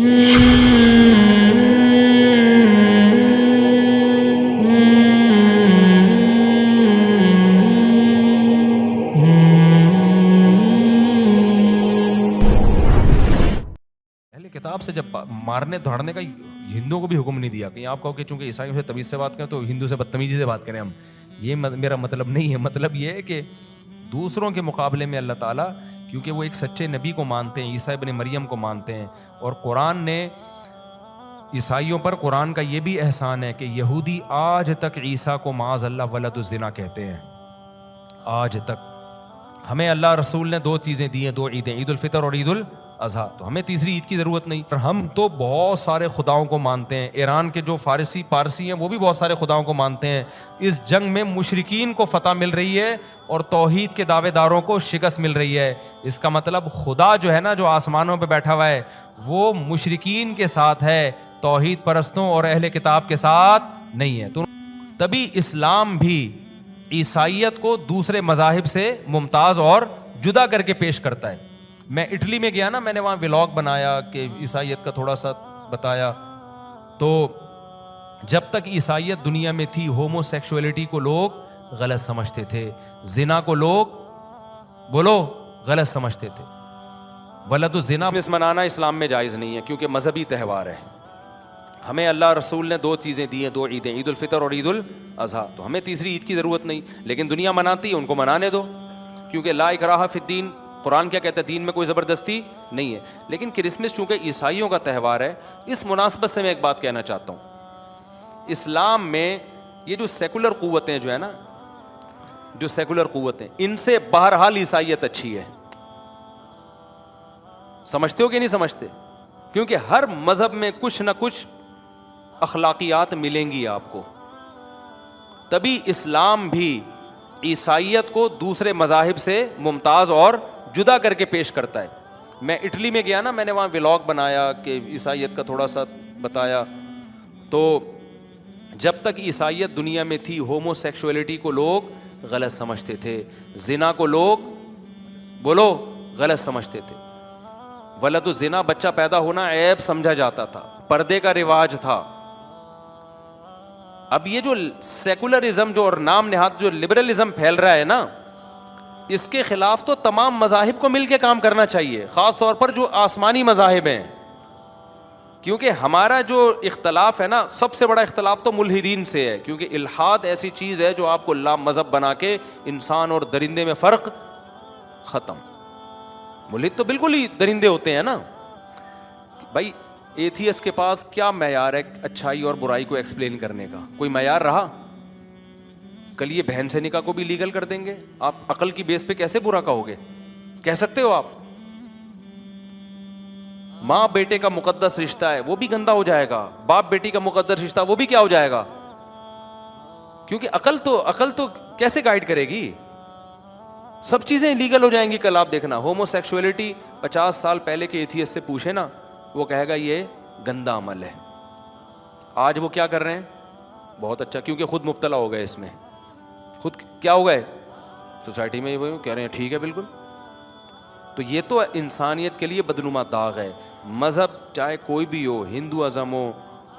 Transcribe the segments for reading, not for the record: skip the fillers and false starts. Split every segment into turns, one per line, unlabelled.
کتاب سے جب مارنے دھاڑنے کا ہندوؤں کو بھی حکم نہیں دیا کہ آپ کہو کہ چونکہ عیسائیوں سے تمیز سے بات کریں تو ہندو سے بدتمیزی سے بات کریں ہم. یہ میرا مطلب نہیں ہے. مطلب یہ ہے کہ دوسروں کے مقابلے میں اللہ تعالیٰ کیونکہ وہ ایک سچے نبی کو مانتے ہیں, عیسیٰ ابن مریم کو مانتے ہیں, اور قرآن نے عیسائیوں پر قرآن کا یہ بھی احسان ہے کہ یہودی آج تک عیسیٰ کو معاذ اللہ ولد الزنا کہتے ہیں. آج تک ہمیں اللہ رسول نے 2 چیزیں دی ہیں, 2 عیدیں, عید الفطر اور عید الاضحیٰ, تو ہمیں تیسری عید کی ضرورت نہیں. اور ہم تو بہت سارے خداؤں کو مانتے ہیں. ایران کے جو پارسی ہیں وہ بھی بہت سارے خداؤں کو مانتے ہیں. اس جنگ میں مشرکین کو فتح مل رہی ہے اور توحید کے دعوے داروں کو شکست مل رہی ہے. اس کا مطلب خدا جو ہے نا, جو آسمانوں پہ بیٹھا ہوا ہے, وہ مشرکین کے ساتھ ہے, توحید پرستوں اور اہل کتاب کے ساتھ نہیں ہے. تو تبھی اسلام بھی عیسائیت کو دوسرے مذاہب سے ممتاز اور جدا کر کے پیش کرتا ہے. میں اٹلی میں گیا نا, میں نے وہاں ولاگ بنایا کہ عیسائیت کا تھوڑا سا بتایا. تو جب تک عیسائیت دنیا میں تھی ہومو سیکشولیٹی کو لوگ غلط سمجھتے تھے, زنا کو لوگ بولو غلط سمجھتے تھے. ولد الزنا منانا اسلام میں جائز نہیں ہے کیونکہ مذہبی تہوار ہے. ہمیں اللہ رسول نے 2 چیزیں دی ہیں, 2 عیدیں, عید الفطر اور عید الاضحیٰ, تو ہمیں تیسری عید کی ضرورت نہیں. لیکن دنیا مناتی ہے, ان کو منانے دو, کیونکہ لا اکراہ فی الدین, قرآن کیا کہتا ہے, دین میں کوئی زبردستی نہیں ہے. لیکن کرسمس چونکہ عیسائیوں کا تہوار ہے, اس مناسبت سے میں ایک بات کہنا چاہتا ہوں. اسلام میں یہ جو سیکولر قوتیں جو ہے نا, جو سیکولر قوتیں, ان سے بہرحال عیسائیت اچھی ہے. سمجھتے ہو کہ نہیں سمجھتے؟ کیونکہ ہر مذہب میں کچھ نہ کچھ اخلاقیات ملیں گی آپ کو. تبھی اسلام بھی عیسائیت کو دوسرے مذاہب سے ممتاز اور جدا کر کے پیش کرتا ہے. میں اٹلی میں گیا نا, میں نے وہاں ولاگ بنایا کہ عیسائیت کا تھوڑا سا بتایا. تو جب تک عیسائیت دنیا میں تھی ہومو سیکشولیٹی کو لوگ غلط سمجھتے تھے, زنا کو لوگ بولو غلط سمجھتے تھے. ولد الزنا بچہ پیدا ہونا عیب سمجھا جاتا تھا, پردے کا رواج تھا. اب یہ جو سیکولرزم جو اور نام نہاد جو لبرلزم پھیل رہا ہے نا, اس کے خلاف تو تمام مذاہب کو مل کے کام کرنا چاہیے, خاص طور پر جو آسمانی مذاہب ہیں. کیونکہ ہمارا جو اختلاف ہے نا, سب سے بڑا اختلاف تو ملحدین سے ہے, کیونکہ الحاد ایسی چیز ہے جو آپ کو لا مذہب بنا کے انسان اور درندے میں فرق ختم. ملحد تو بالکل ہی درندے ہوتے ہیں نا بھائی. ایتھیس کے پاس کیا معیار ہے اچھائی اور برائی کو ایکسپلین کرنے کا؟ کوئی معیار رہا؟ کل یہ بہن سے نکاح کو بھی لیگل کر دیں گے, آپ عقل کی بیس پہ کیسے برا کہو گے؟ کہہ سکتے ہو آپ؟ ماں بیٹے کا مقدس رشتہ ہے, وہ بھی گندا ہو جائے گا. باپ بیٹی کا مقدس رشتہ, وہ بھی کیا ہو جائے گا؟ کیونکہ عقل تو کیسے گائیڈ کرے گی؟ سب چیزیں لیگل ہو جائیں گی. کل آپ دیکھنا ہومو سیکشولیٹی 50 سال پہلے کے ایتھیس سے پوچھے نا, وہ کہے گا یہ گندا عمل ہے. آج وہ کیا کر رہے ہیں؟ بہت اچھا, کیونکہ خود مبتلا ہو گئے اس میں, خود کیا ہو گئے سوسائٹی میں, وہ کہہ رہے ہیں ٹھیک ہے بالکل. تو یہ تو انسانیت کے لیے بدنما داغ ہے. مذہب چاہے کوئی بھی ہو, ہندو ازم ہو,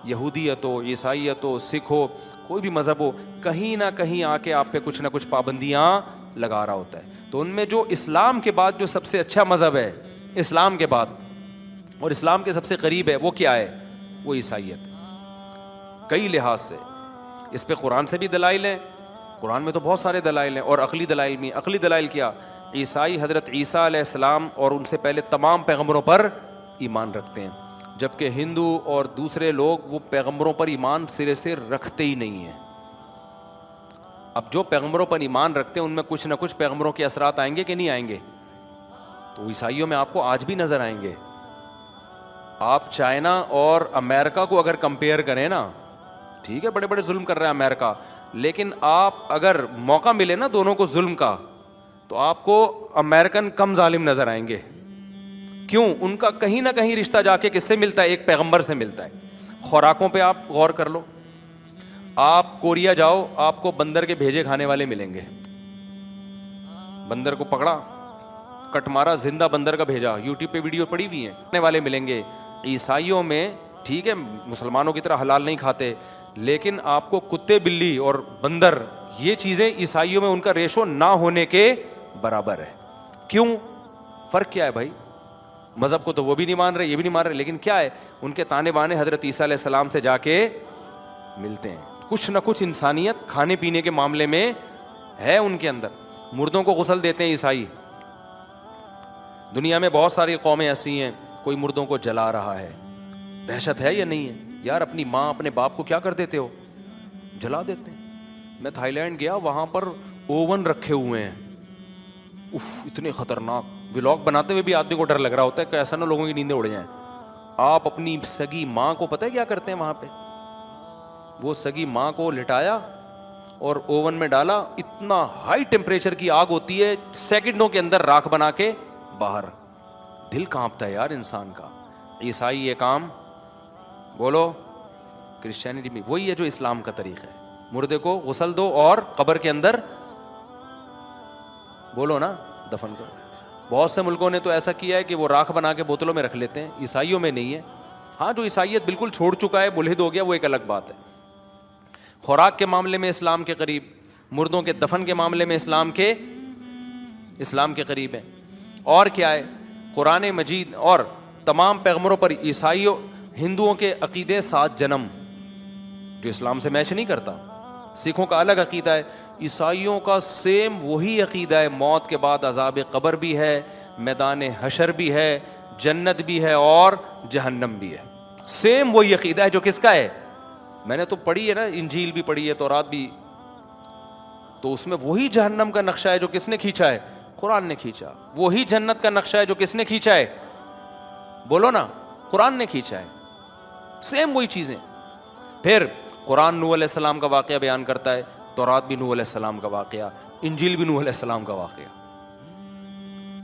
یہودیت ہو, عیسائیت ہو, سکھ ہو, کوئی بھی مذہب ہو, کہیں نہ کہیں آ کے آپ پہ کچھ نہ کچھ پابندیاں لگا رہا ہوتا ہے. تو ان میں جو اسلام کے بعد جو سب سے اچھا مذہب ہے, اسلام کے بعد اور اسلام کے سب سے قریب ہے, وہ کیا ہے؟ وہ عیسائیت. کئی لحاظ سے اس پہ قرآن سے بھی دلائل ہیں, قرآن میں تو بہت سارے دلائل ہیں, اور عقلی دلائل بھی. عقلی دلائل کیا؟ عیسائی حضرت عیسیٰ علیہ السلام اور ان سے پہلے تمام پیغمبروں پر ایمان رکھتے ہیں, جبکہ ہندو اور دوسرے لوگ وہ پیغمبروں پر ایمان سرے سے رکھتے ہی نہیں ہیں. اب جو پیغمبروں پر ایمان رکھتے ہیں ان میں کچھ نہ کچھ پیغمبروں کے اثرات آئیں گے کہ نہیں آئیں گے؟ تو عیسائیوں میں آپ کو آج بھی نظر آئیں گے. آپ چائنا اور امریکہ کو اگر کمپیئر کریں نا, ٹھیک ہے بڑے بڑے ظلم کر رہا ہے امریکہ, لیکن آپ اگر موقع ملے نا دونوں کو ظلم کا, تو آپ کو امریکن کم ظالم نظر آئیں گے. کیوں؟ ان کا کہیں نہ کہیں رشتہ جا کے کس سے ملتا ہے؟ ایک پیغمبر سے ملتا ہے. خوراکوں پہ آپ غور کر لو, آپ کوریا جاؤ, آپ کو بندر کے بھیجے کھانے والے ملیں گے. بندر کو پکڑا, کٹ مارا, زندہ بندر کا بھیجا, یوٹیوب پہ ویڈیو پڑی ہوئی ہیں, کھانے والے ملیں گے. عیسائیوں میں ٹھیک ہے مسلمانوں کی طرح حلال نہیں کھاتے، لیکن آپ کو کتے بلی اور بندر یہ چیزیں عیسائیوں میں ان کا ریشو نہ ہونے کے برابر ہے. کیوں؟ فرق کیا ہے بھائی؟ مذہب کو تو وہ بھی نہیں مان رہے، یہ بھی نہیں مان رہے، لیکن کیا ہے ان کے تانے بانے حضرت عیسیٰ علیہ السلام سے جا کے ملتے ہیں. کچھ نہ کچھ انسانیت کھانے پینے کے معاملے میں ہے ان کے اندر. مردوں کو غسل دیتے ہیں عیسائی. دنیا میں بہت ساری قومیں ایسی ہیں کوئی مردوں کو جلا رہا ہے. دہشت ہے یا نہیں ہے یار؟ اپنی ماں اپنے باپ کو کیا کر دیتے ہو؟ جلا دیتے ہیں. میں تھائی لینڈ گیا، وہاں پر اوون رکھے ہوئے ہیں، اف اتنے خطرناک. ولاگ بناتے ہوئے بھی آدمی کو ڈر لگ رہا ہوتا ہے کہ ایسا نہ لوگوں کی نیندیں اڑ جائیں. آپ اپنی سگی ماں کو پتہ ہے کیا کرتے ہیں وہاں پہ؟ وہ سگی ماں کو لٹایا اور اوون میں ڈالا، اتنا ہائی ٹیمپریچر کی آگ ہوتی ہے، سیکنڈوں کے اندر راکھ بنا کے باہر. دل کانپتا ہے یار انسان کا. عیسائی یہ کام بولو کرسچینٹی میں وہی ہے جو اسلام کا طریقہ ہے. مردے کو غسل دو اور قبر کے اندر بولو نا دفن کرو. بہت سے ملکوں نے تو ایسا کیا ہے کہ وہ راکھ بنا کے بوتلوں میں رکھ لیتے ہیں. عیسائیوں میں نہیں ہے. ہاں جو عیسائیت بالکل چھوڑ چکا ہے، ملحد ہو گیا، وہ ایک الگ بات ہے. خوراک کے معاملے میں اسلام کے قریب، مردوں کے دفن کے معاملے میں اسلام کے قریب ہے. اور کیا ہے؟ قرآن مجید اور تمام پیغمبروں پر عیسائیوں ہندوؤں کے عقیدے 7 جنم جو اسلام سے میچ نہیں کرتا. سکھوں کا الگ عقیدہ ہے، عیسائیوں کا سیم وہی عقیدہ ہے. موت کے بعد عذاب قبر بھی ہے، میدان حشر بھی ہے، جنت بھی ہے اور جہنم بھی ہے. سیم وہی عقیدہ ہے جو کس کا ہے؟ میں نے تو پڑھی ہے نا، انجیل بھی پڑھی ہے، تورات بھی. تو اس میں وہی جہنم کا نقشہ ہے جو کس نے کھینچا ہے؟ قرآن نے کھینچا. وہی جنت کا نقشہ ہے جو کس نے کھینچا ہے؟ بولو نا، قرآن نے کھینچا ہے. سیم وہی چیزیں. پھر قرآن نوح علیہ السلام کا واقعہ بیان کرتا ہے، تورات بھی نوح علیہ السلام کا واقعہ، انجیل بھی نوح علیہ السلام کا واقعہ.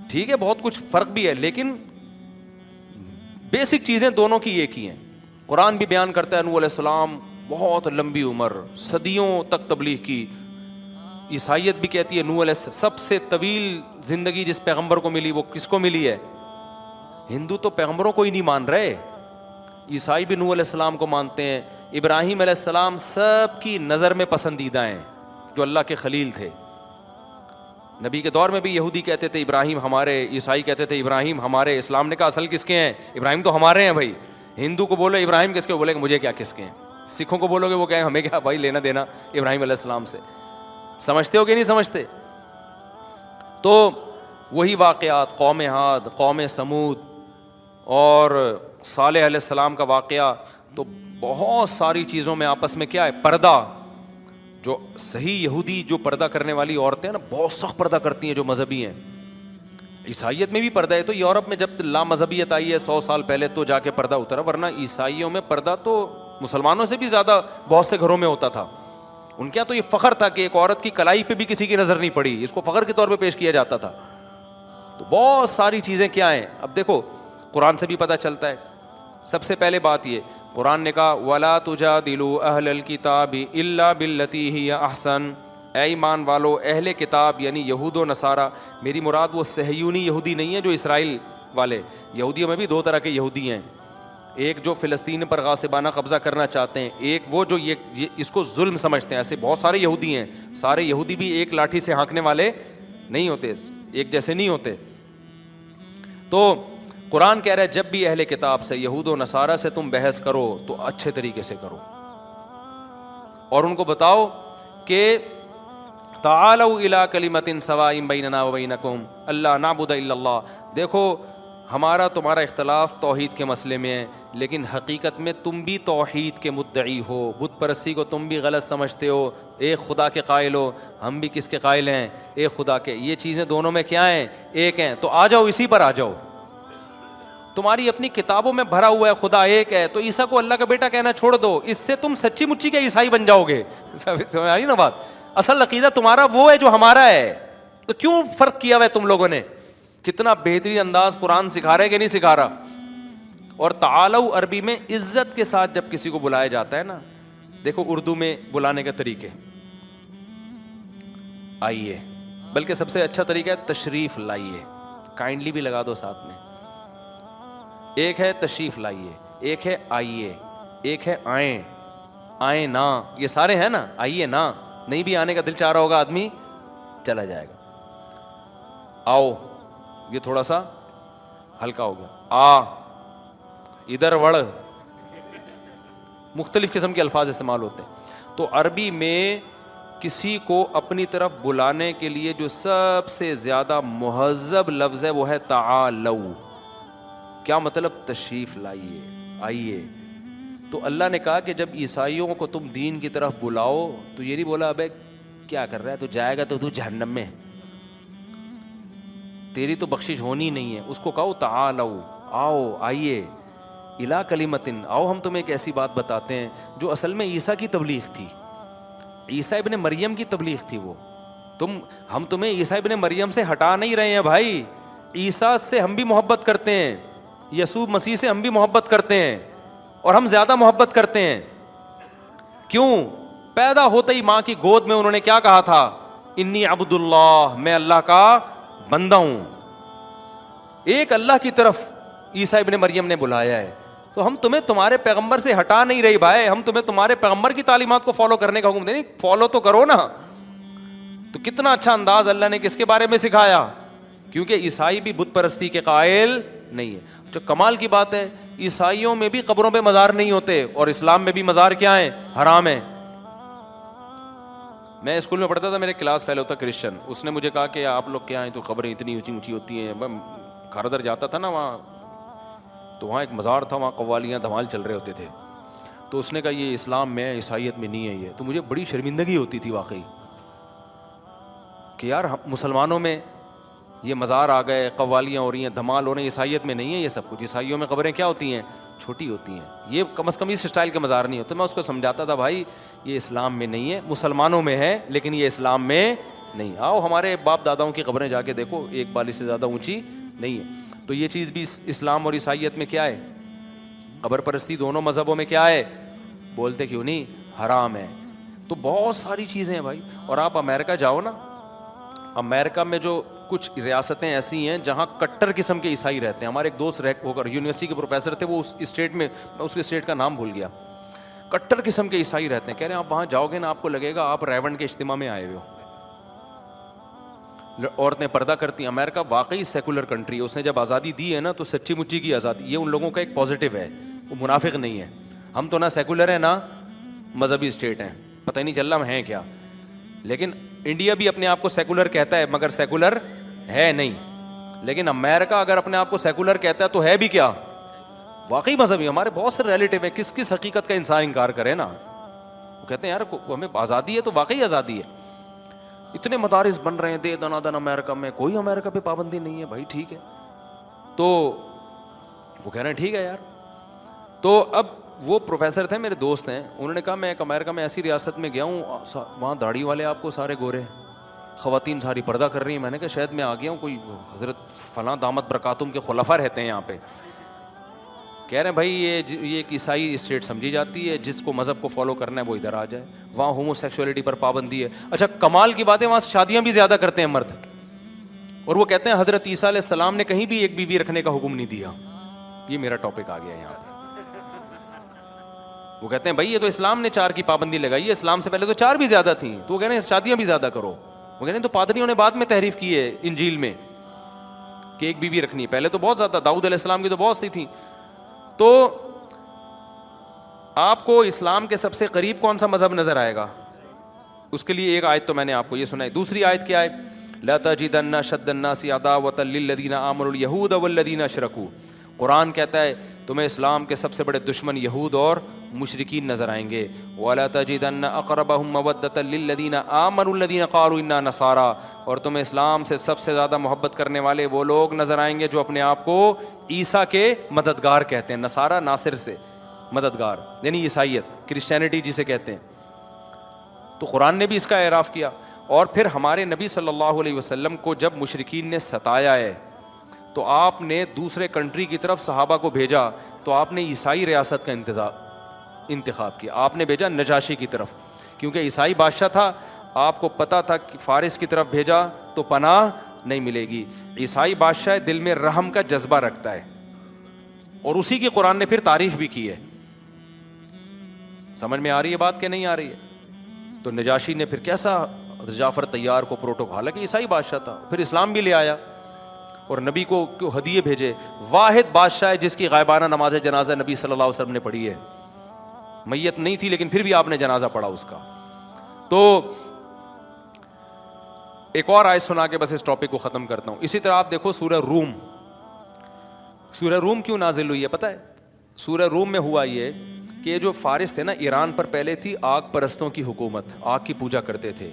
ٹھیک ہے بہت کچھ فرق بھی ہے، لیکن بیسک چیزیں دونوں کی ایک ہی ہیں. قرآن بھی بیان کرتا ہے نوح علیہ السلام بہت لمبی عمر، صدیوں تک تبلیغ کی. عیسائیت بھی کہتی ہے نوح علیہ السلام سب سے طویل زندگی جس پیغمبر کو ملی وہ کس کو ملی ہے؟ ہندو تو پیغمبروں کو ہی نہیں مان رہے، عیسائی بھی نوح علیہ السلام کو مانتے ہیں. ابراہیم علیہ السلام سب کی نظر میں پسندیدہ ہیں، جو اللہ کے خلیل تھے. نبی کے دور میں بھی یہودی کہتے تھے ابراہیم ہمارے، عیسائی کہتے تھے ابراہیم ہمارے. اسلام نے کہا اصل کس کے ہیں؟ ابراہیم تو ہمارے ہیں بھائی. ہندو کو بولو ابراہیم کس کے، بولے کہ مجھے کیا کس کے ہیں. سکھوں کو بولو گے وہ کہیں ہمیں کیا بھائی لینا دینا ابراہیم علیہ السلام سے. سمجھتے ہو کہ نہیں سمجھتے؟ تو وہی واقعات، قوم عاد، قوم سمود اور صالح علیہ السلام کا واقعہ. تو بہت ساری چیزوں میں آپس میں کیا ہے؟ پردہ. جو صحیح یہودی جو پردہ کرنے والی عورتیں ہیں نا، بہت سخت پردہ کرتی ہیں جو مذہبی ہیں. عیسائیت میں بھی پردہ ہے. تو یورپ میں جب لا مذہبیت آئی ہے 100 سال پہلے تو جا کے پردہ اترا، ورنہ عیسائیوں میں پردہ تو مسلمانوں سے بھی زیادہ بہت سے گھروں میں ہوتا تھا. ان کے یہاں تو یہ فخر تھا کہ ایک عورت کی کلائی پہ بھی کسی کی نظر نہیں پڑی، اس کو فخر کے طور پہ پیش کیا جاتا تھا. تو بہت ساری چیزیں کیا ہیں. اب دیکھو قرآن سے بھی پتہ چلتا ہے. سب سے پہلے بات یہ قرآن نے کہا وَلَا تُجَادِلُوا أَهْلَ الْكِتَابِ إِلَّا بِالَّتِي هِيَ أَحْسَنُ. اے ایمان والو اہل کتاب یعنی یہود و نصارہ، میری مراد وہ صہیونی یہودی نہیں ہے جو اسرائیل والے. یہودیوں میں بھی 2 طرح کے یہودی ہیں. ایک جو فلسطین پر غاصبانہ قبضہ کرنا چاہتے ہیں، ایک وہ جو یہ اس کو ظلم سمجھتے ہیں. ایسے بہت سارے یہودی ہیں. سارے یہودی بھی ایک لاٹھی سے ہانکنے والے نہیں ہوتے، ایک جیسے نہیں ہوتے. تو قرآن کہہ رہا ہے جب بھی اہل کتاب سے، یہود و نصارہ سے تم بحث کرو تو اچھے طریقے سے کرو اور ان کو بتاؤ کہ تعالوا الی کلمۃ سواء بیننا وبینکم الا نعبد الا اللہ. دیکھو ہمارا تمہارا اختلاف توحید کے مسئلے میں ہے، لیکن حقیقت میں تم بھی توحید کے مدعی ہو. بت پرستی کو تم بھی غلط سمجھتے ہو، ایک خدا کے قائل ہو. ہم بھی کس کے قائل ہیں؟ ایک خدا کے. یہ چیزیں دونوں میں کیا ہیں؟ ایک ہیں. تو آ جاؤ اسی پر آ جاؤ. تمہاری اپنی کتابوں میں بھرا ہوا ہے خدا ایک ہے، تو عیسیٰ کو اللہ کا بیٹا کہنا چھوڑ دو. اس سے تم سچی مچی کے عیسائی بن جاؤ گے. سمجھ آئی نا بات؟ اصل عقیدہ تمہارا وہ ہے جو ہمارا ہے. تو کیوں فرق کیا ہوا ہے تم لوگوں نے؟ کتنا بہترین انداز قرآن سکھا رہا ہے کہ نہیں سکھا رہا. اور تعالو عربی میں عزت کے ساتھ جب کسی کو بلایا جاتا ہے نا، دیکھو اردو میں بلانے کے طریقے، آئیے، بلکہ سب سے اچھا طریقہ ہے تشریف لائیے. کائنڈلی بھی لگا دو ساتھ میں. ایک ہے تشریف لائیے، ایک ہے آئیے، ایک ہے آئیں، آئیں نا، یہ سارے ہیں نا، آئیے نا، نہیں بھی آنے کا دل چاہ رہا ہوگا آدمی چلا جائے گا. آؤ یہ تھوڑا سا ہلکا ہو گیا، آ ادھر وڑ، مختلف قسم کے الفاظ استعمال ہوتے ہیں. تو عربی میں کسی کو اپنی طرف بلانے کے لیے جو سب سے زیادہ مہذب لفظ ہے وہ ہے تعالو. کیا مطلب؟ تشریف لائیے، آئیے. تو اللہ نے کہا کہ جب عیسائیوں کو تم دین کی طرف بلاؤ تو یہ نہیں بولا ابے کیا کر رہا ہے تو جائے گا تو جہنم میں، تیری تو بخشش ہونی نہیں ہے. اس کو کہو تعالو، آؤ آئیے، الا کلمتن، آؤ ہم تمہیں ایک ایسی بات بتاتے ہیں جو اصل میں عیسیٰ کی تبلیغ تھی، عیسیٰ ابن مریم کی تبلیغ تھی وہ. ہم تمہیں عیسیٰ ابن مریم سے ہٹا نہیں رہے ہیں بھائی، عیسیٰ سے ہم بھی محبت کرتے ہیں، یسوع مسیح سے ہم بھی محبت کرتے ہیں، اور ہم زیادہ محبت کرتے ہیں. کیوں؟ پیدا ہوتے ہی ماں کی گود میں انہوں نے کیا کہا تھا؟ انی عبد اللہ، میں اللہ کا بندہ ہوں. ایک اللہ کی طرف عیسیٰ ابن مریم نے بلایا ہے. تو ہم تمہیں تمہارے پیغمبر سے ہٹا نہیں رہی بھائی، ہم تمہیں تمہارے پیغمبر کی تعلیمات کو فالو کرنے کا حکم دیں، فالو تو کرو نا. تو کتنا اچھا انداز اللہ نے کس کے بارے میں سکھایا، کیونکہ عیسائی بھی بت پرستی کے قائل نہیں ہے. جو کمال کی بات ہے، عیسائیوں میں بھی قبروں پہ مزار نہیں ہوتے، اور اسلام میں بھی مزار کیا ہیں؟ حرام ہیں. میں اسکول میں پڑھتا تھا، میرے کلاس فیلو تھا کرسچن، اس نے مجھے کہا کہ آپ لوگ کیا ہیں تو قبریں اتنی اونچی اونچی ہوتی ہیں. کھاردر جاتا تھا نا وہاں، تو وہاں ایک مزار تھا، وہاں قوالیاں دھمال چل رہے ہوتے تھے. تو اس نے کہا یہ اسلام میں ہے، عیسائیت میں نہیں ہے یہ. تو مجھے بڑی شرمندگی ہوتی تھی واقعی کہ یار مسلمانوں میں یہ مزار آ گئے، قوالیاں ہو رہی ہیں، دھمال ہو رہے ہیں، عیسائیت میں نہیں ہے یہ سب کچھ. عیسائیوں میں قبریں کیا ہوتی ہیں؟ چھوٹی ہوتی ہیں. یہ کم از کم اس اسٹائل کے مزار نہیں ہوتے. میں اس کو سمجھاتا تھا بھائی یہ اسلام میں نہیں ہے، مسلمانوں میں ہے لیکن یہ اسلام میں نہیں. آؤ ہمارے باپ داداؤں کی قبریں جا کے دیکھو، ایک بالی سے زیادہ اونچی نہیں ہے. تو یہ چیز بھی اسلام اور عیسائیت میں کیا ہے؟ قبر پرستی دونوں مذہبوں میں کیا ہے؟ بولتے کیوں نہیں؟ حرام ہے. تو بہت ساری چیزیں ہیں بھائی. اور آپ امریکہ جاؤ نا، امریکہ میں جو کچھ ریاستیں ایسی ہیں جہاں کٹر قسم کے عیسائی رہتے ہیں. ہمارے ایک دوست ہو کر یونیورسٹی کے پروفیسر تھے، وہ اس اسٹیٹ میں، میں اس کے اسٹیٹ کا نام بھول گیا، کٹر قسم کے عیسائی رہتے ہیں. کہہ رہے ہیں آپ وہاں جاؤ گے نا آپ کو لگے گا آپ ریونڈ کے اجتماع میں آئے ہوئے ہو. عورتیں پردہ کرتی ہیں. امریکہ واقعی سیکولر کنٹری ہے، اس نے جب آزادی دی ہے نا تو سچی مچی کی آزادی. یہ ان لوگوں کا ایک پازیٹیو ہے، وہ منافق نہیں ہے. ہم تو نہ سیکولر ہیں نہ مذہبی اسٹیٹ ہیں، پتہ ہی نہیں چل رہا ہم ہیں کیا. لیکن انڈیا بھی اپنے آپ کو سیکولر کہتا ہے مگر سیکولر ہے نہیں. لیکن امریکہ اگر اپنے آپ کو سیکولر کہتا ہے تو ہے بھی کیا؟ واقعی مذہبی. ہمارے بہت سے ریلیٹیو ہیں، کس حقیقت کا انسان انکار کرے نا. وہ کہتے ہیں یار ہمیں آزادی ہے تو واقعی آزادی ہے. اتنے مدارس بن رہے ہیں دے دنا دن امریکہ میں، کوئی امریکہ پہ پابندی نہیں ہے بھائی. ٹھیک ہے، تو وہ کہہ رہے ہیں ٹھیک ہے یار. تو اب وہ پروفیسر تھے، میرے دوست ہیں، انہوں نے کہا میں ایک امریکہ میں ایسی ریاست میں گیا ہوں، وہاں داڑھی والے آپ کو سارے گورے، خواتین ساری پردہ کر رہی ہیں. میں نے کہا شاید میں آ گیا ہوں کوئی حضرت فلاں دامت برکاتہم کے خلفاء رہتے ہیں یہاں پہ. کہہ رہے ہیں بھائی یہ ایک عیسائی اسٹیٹ سمجھی جاتی ہے، جس کو مذہب کو فالو کرنا ہے وہ ادھر آ جائے. وہاں ہومو سیکسولیٹی پر پابندی ہے. اچھا کمال کی بات ہے وہاں شادیاں بھی زیادہ کرتے ہیں مرد. اور وہ کہتے ہیں حضرت عیسیٰ علیہ السلام نے کہیں بھی ایک بیوی رکھنے کا حکم نہیں دیا. یہ میرا ٹاپک آ گیا یہاں پہ. وہ کہتے ہیں بھائی یہ تو اسلام نے 4 کی پابندی لگائی ہے، اسلام سے پہلے تو 4 بھی زیادہ تھیں. تو وہ کہہ رہے ہیں شادیاں بھی زیادہ کرو. وہ کہہ رہے ہیں تو پادریوں نے بعد میں تحریف کی ہے انجیل میں کہ ایک بیوی رکھنی ہے. پہلے تو بہت زیادہ، داؤد علیہ السلام کی تو بہت سی تھیں. تو آپ کو اسلام کے سب سے قریب کون سا مذہب نظر آئے گا؟ اس کے لیے ایک آیت تو میں نے آپ کو یہ سنائی. دوسری آیت کیا ہے؟ لا تجدن اشد الناس عداوۃ للذین آمنوا الیہود والذین اشرکوا. قرآن کہتا ہے تمہیں اسلام کے سب سے بڑے دشمن یہود اور مشرکین نظر آئیں گے. وَلَا تَجِدَنَّ أَقْرَبَهُمْ مَوَدَّةً لِلَّذِينَ آمَنُوا الَّذِينَ قَالُوا إِنَّا نَصَارَىٰ. اور تمہیں اسلام سے سب سے زیادہ محبت کرنے والے وہ لوگ نظر آئیں گے جو اپنے آپ کو عیسیٰ کے مددگار کہتے ہیں. نصارہ ناصر سے مددگار، یعنی عیسائیت، کرسچینٹی جسے کہتے ہیں. تو قرآن نے بھی اس کا اعراف کیا. اور پھر ہمارے نبی صلی اللہ علیہ وسلم کو جب مشرکین نے ستایا ہے تو آپ نے دوسرے کنٹری کی طرف صحابہ کو بھیجا، تو آپ نے عیسائی ریاست کا انتخاب کیا. آپ نے بھیجا نجاشی کی طرف، کیونکہ عیسائی بادشاہ تھا. آپ کو پتا تھا کہ فارس کی طرف بھیجا تو پناہ نہیں ملے گی. عیسائی بادشاہ دل میں رحم کا جذبہ رکھتا ہے. اور اسی کی قرآن نے پھر تعریف بھی کی ہے. سمجھ میں آ رہی ہے بات کہ نہیں آ رہی ہے؟ تو نجاشی نے پھر کیسا جعفر طیار کو پروٹوکول، حالانکہ عیسائی بادشاہ تھا، پھر اسلام بھی لے آیا اور نبی کو کیوں ہدیے بھیجے. واحد بادشاہ ہے جس کی غائبانہ نماز جنازہ نبی صلی اللہ علیہ وسلم نے پڑھی ہے. میت نہیں تھی لیکن پھر بھی آپ نے جنازہ پڑھا اس کا. تو ایک اور آیت سنا کے بس اس ٹاپک کو ختم کرتا ہوں. اسی طرح آپ دیکھو سورہ روم. سورہ روم کیوں نازل ہوئی ہے پتہ ہے؟ سورہ روم میں ہوا یہ کہ جو فارس تھے نا، ایران پر پہلے تھی آگ پرستوں کی حکومت، آگ کی پوجا کرتے تھے،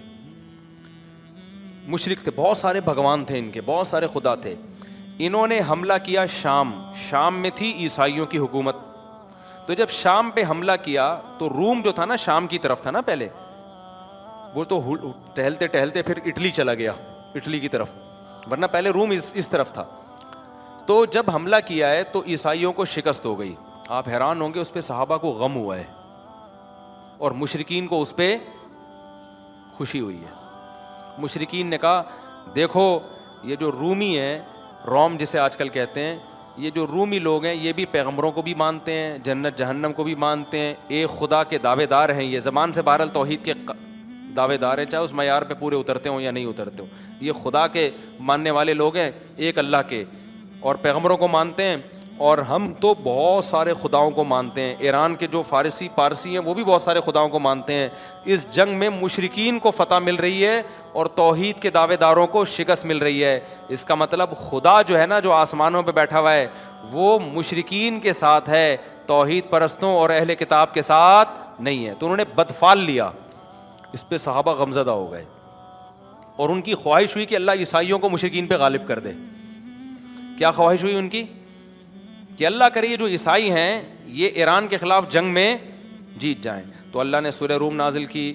مشرک تھے، بہت سارے بھگوان تھے ان کے، بہت سارے خدا تھے. انہوں نے حملہ کیا شام میں تھی عیسائیوں کی حکومت. تو جب شام پہ حملہ کیا تو روم جو تھا نا شام کی طرف تھا نا پہلے، وہ تو ٹہلتے ٹہلتے پھر اٹلی چلا گیا، اٹلی کی طرف، ورنہ پہلے روم اس طرف تھا. تو جب حملہ کیا ہے تو عیسائیوں کو شکست ہو گئی. آپ حیران ہوں گے اس پہ صحابہ کو غم ہوا ہے اور مشرکین کو اس پہ خوشی ہوئی ہے. مشرکین نے کہا دیکھو یہ جو رومی ہیں، روم جسے آج کل کہتے ہیں، یہ جو رومی لوگ ہیں یہ بھی پیغمبروں کو بھی مانتے ہیں، جنت جہنم کو بھی مانتے ہیں، ایک خدا کے دعوے دار ہیں. یہ زبان سے بہرحال توحید کے دعوے دار ہیں، چاہے اس معیار پہ پورے اترتے ہوں یا نہیں اترتے ہوں. یہ خدا کے ماننے والے لوگ ہیں، ایک اللہ کے، اور پیغمبروں کو مانتے ہیں. اور ہم تو بہت سارے خداؤں کو مانتے ہیں. ایران کے جو پارسی ہیں وہ بھی بہت سارے خداؤں کو مانتے ہیں. اس جنگ میں مشرکین کو فتح مل رہی ہے اور توحید کے دعوے داروں کو شکست مل رہی ہے. اس کا مطلب خدا جو ہے نا، جو آسمانوں پہ بیٹھا ہوا ہے، وہ مشرکین کے ساتھ ہے، توحید پرستوں اور اہل کتاب کے ساتھ نہیں ہے. تو انہوں نے بدفال لیا. اس پہ صحابہ غمزدہ ہو گئے اور ان کی خواہش ہوئی کہ اللہ عیسائیوں کو مشرکین پہ غالب کر دے. کیا خواہش ہوئی ان کی؟ کہ اللہ کرے یہ جو عیسائی ہیں یہ ایران کے خلاف جنگ میں جیت جائیں. تو اللہ نے سورہ روم نازل کی،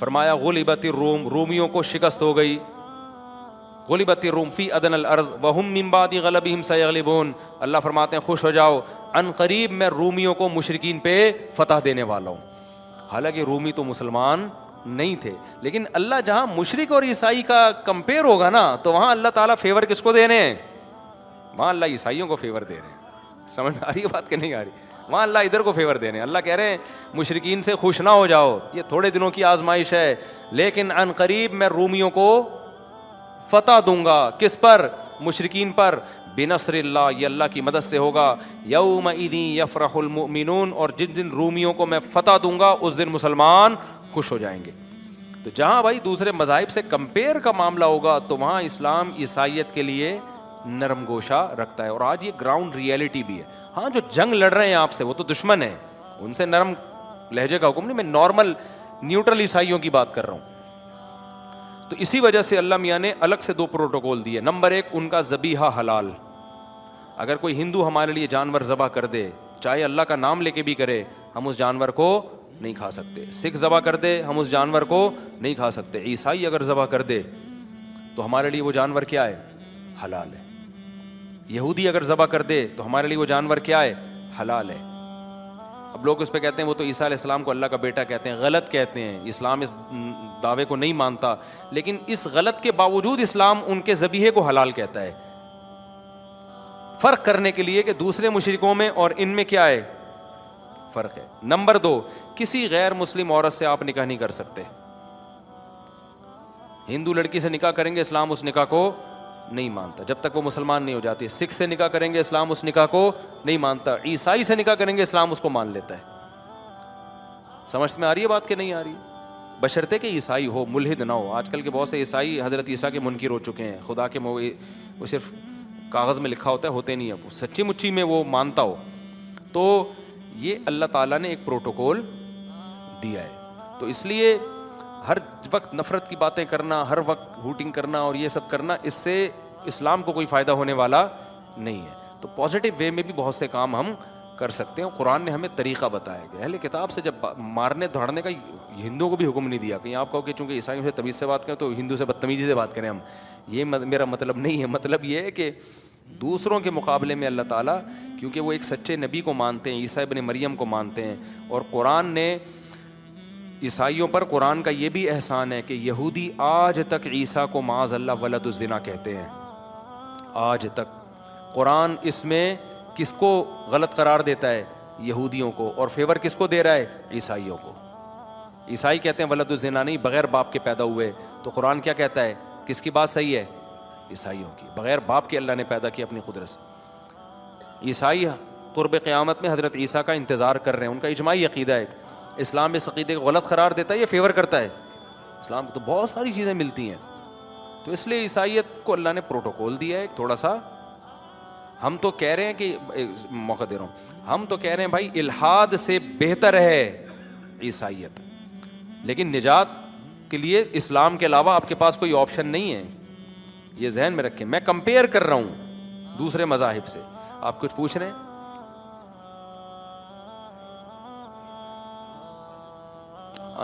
فرمایا غلبت الروم، رومیوں کو شکست ہو گئی. غلبت الروم فی ادنی الارض وہم من بعد غلبہم سیغلبون. اللہ فرماتے ہیں خوش ہو جاؤ، ان قریب میں رومیوں کو مشرکین پہ فتح دینے والا ہوں. حالانکہ رومی تو مسلمان نہیں تھے، لیکن اللہ جہاں مشرک اور عیسائی کا کمپیئر ہوگا نا تو وہاں اللہ تعالیٰ فیور کس کو دے رہے ہیں؟ وہاں اللہ عیسائیوں کو فیور دے رہے ہیں. سمجھ میں آ رہی ہے بات کہ نہیں آ رہی؟ وہاں اللہ ادھر کو فیور دے رہے ہیں. اللہ کہہ رہے ہیں مشرکین سے خوش نہ ہو جاؤ، یہ تھوڑے دنوں کی آزمائش ہے، لیکن ان قریب میں رومیوں کو فتح دوں گا. کس پر؟ مشرکین پر. بنصر اللہ، یہ اللہ کی مدد سے ہوگا. یومئذ یفرح المؤمنون، اور جن دن رومیوں کو میں فتح دوں گا اس دن مسلمان خوش ہو جائیں گے. تو جہاں بھائی دوسرے مذاہب سے کمپیئر کا معاملہ ہوگا تو وہاں اسلام عیسائیت کے لیے نرم گوشہ رکھتا ہے. اور آج یہ گراؤنڈ ریئلٹی بھی ہے. ہاں جو جنگ لڑ رہے ہیں آپ سے وہ تو دشمن ہیں، ان سے نرم لہجے کا حکم نہیں، میں نارمل نیوٹرل عیسائیوں کی بات کر رہا ہوں. تو اسی وجہ سے اللہ میاں نے الگ سے 2 پروٹوکول دیے. نمبر 1 ان کا ذبیحہ حلال. اگر کوئی ہندو ہمارے لیے جانور ذبح کر دے، چاہے اللہ کا نام لے کے بھی کرے، ہم اس جانور کو نہیں کھا سکتے. سکھ ذبح کر دے ہم اس جانور کو نہیں کھا سکتے. عیسائی اگر ذبح کر دے تو ہمارے لیے وہ جانور کیا ہے؟ حلال ہے. یہودی اگر ذبح کر دے تو ہمارے لیے وہ جانور کیا ہے؟ حلال ہے. اب لوگ اس پہ کہتے ہیں وہ تو عیسیٰ علیہ السلام کو اللہ کا بیٹا کہتے ہیں. غلط کہتے ہیں، اسلام اس دعوے کو نہیں مانتا، لیکن اس غلط کے باوجود اسلام ان کے ذبیحے کو حلال کہتا ہے، فرق کرنے کے لیے کہ دوسرے مشرکوں میں اور ان میں کیا ہے؟ فرق ہے. نمبر 2 کسی غیر مسلم عورت سے آپ نکاح نہیں کر سکتے. ہندو لڑکی سے نکاح کریں گے اسلام اس نکاح کو نہیں مانتا جب تک وہ مسلمان نہیں ہو جاتی. سکھ سے نکاح کریں گے اسلام اس نکاح کو نہیں مانتا. عیسائی سے نکاح کریں گے اسلام اس کو مان لیتا ہے. سمجھ میں آ رہی ہے بات کہ نہیں آ رہی؟ بشرطے کہ عیسائی ہو، ملحد نہ ہو. آج کل کے بہت سے عیسائی حضرت عیسیٰ کے منکر ہو چکے ہیں. خدا کے وہ صرف کاغذ میں لکھا ہوتا ہے، ہوتے نہیں ہے، سچی مچی میں وہ مانتا ہو. تو یہ اللہ تعالیٰ نے ایک پروٹوکول دیا ہے. تو اس لیے ہر وقت نفرت کی باتیں کرنا، ہر وقت ہوٹنگ کرنا اور یہ سب کرنا، اس سے اسلام کو کوئی فائدہ ہونے والا نہیں ہے. تو پازیٹیو وے میں بھی بہت سے کام ہم کر سکتے ہیں. قرآن نے ہمیں طریقہ بتایا گیا. اہل کتاب سے جب مارنے دھاڑنے کا ہندوؤں کو بھی حکم نہیں دیا. کہیں آپ کہو کہ چونکہ عیسائیوں سے تمیز سے بات کریں تو ہندو سے بدتمیزی سے بات کریں ہم، یہ میرا مطلب نہیں ہے. مطلب یہ ہے کہ دوسروں کے مقابلے میں اللہ تعالیٰ، کیونکہ وہ ایک سچے نبی کو مانتے ہیں، عیسیٰ ابن مریم کو مانتے ہیں، اور قرآن نے عیسائیوں پر قرآن کا یہ بھی احسان ہے کہ یہودی آج تک عیسیٰ کو معاذ اللہ ولد الزنا کہتے ہیں. آج تک قرآن اس میں کس کو غلط قرار دیتا ہے؟ یہودیوں کو. اور فیور کس کو دے رہا ہے؟ عیسائیوں کو. عیسائی کہتے ہیں ولد الزنا نہیں، بغیر باپ کے پیدا ہوئے. تو قرآن کیا کہتا ہے؟ کس کی بات صحیح ہے؟ عیسائیوں کی. بغیر باپ کے اللہ نے پیدا کیا اپنی قدرت سے. عیسائی قرب قیامت میں حضرت عیسیٰ کا انتظار کر رہے ہیں، ان کا اجماعی عقیدہ ہے. اسلام اس عقیدے کو غلط قرار دیتا ہے یا فیور کرتا ہے؟ اسلام کو تو بہت ساری چیزیں ملتی ہیں. تو اس لیے عیسائیت کو اللہ نے پروٹوکول دیا ہے تھوڑا سا. ہم تو کہہ رہے ہیں کہ موقع دے رہا ہوں، ہم تو کہہ رہے ہیں بھائی الحاد سے بہتر ہے عیسائیت، لیکن نجات کے لیے اسلام کے علاوہ آپ کے پاس کوئی آپشن نہیں ہے. یہ ذہن میں رکھیں. میں کمپیئر کر رہا ہوں دوسرے مذاہب سے. آپ کچھ پوچھ رہے ہیں؟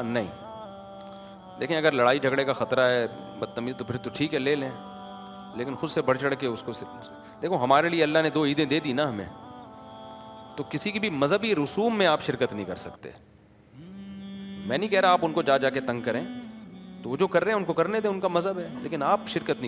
نہیں. دیکھیں اگر لڑائی جھگڑے کا خطرہ ہے، بدتمیز، تو پھر تو ٹھیک ہے لے لیں، لیکن خود سے بڑھ چڑھ کے اس کو دیکھو. ہمارے لیے اللہ نے 2 عیدیں دے دی نا ہمیں، تو کسی کی بھی مذہبی رسوم میں آپ شرکت نہیں کر سکتے. میں نہیں کہہ رہا آپ ان کو جا کے تنگ کریں، تو وہ جو کر رہے ہیں ان کو کرنے دیں، ان کا مذہب ہے، لیکن آپ شرکت نہیں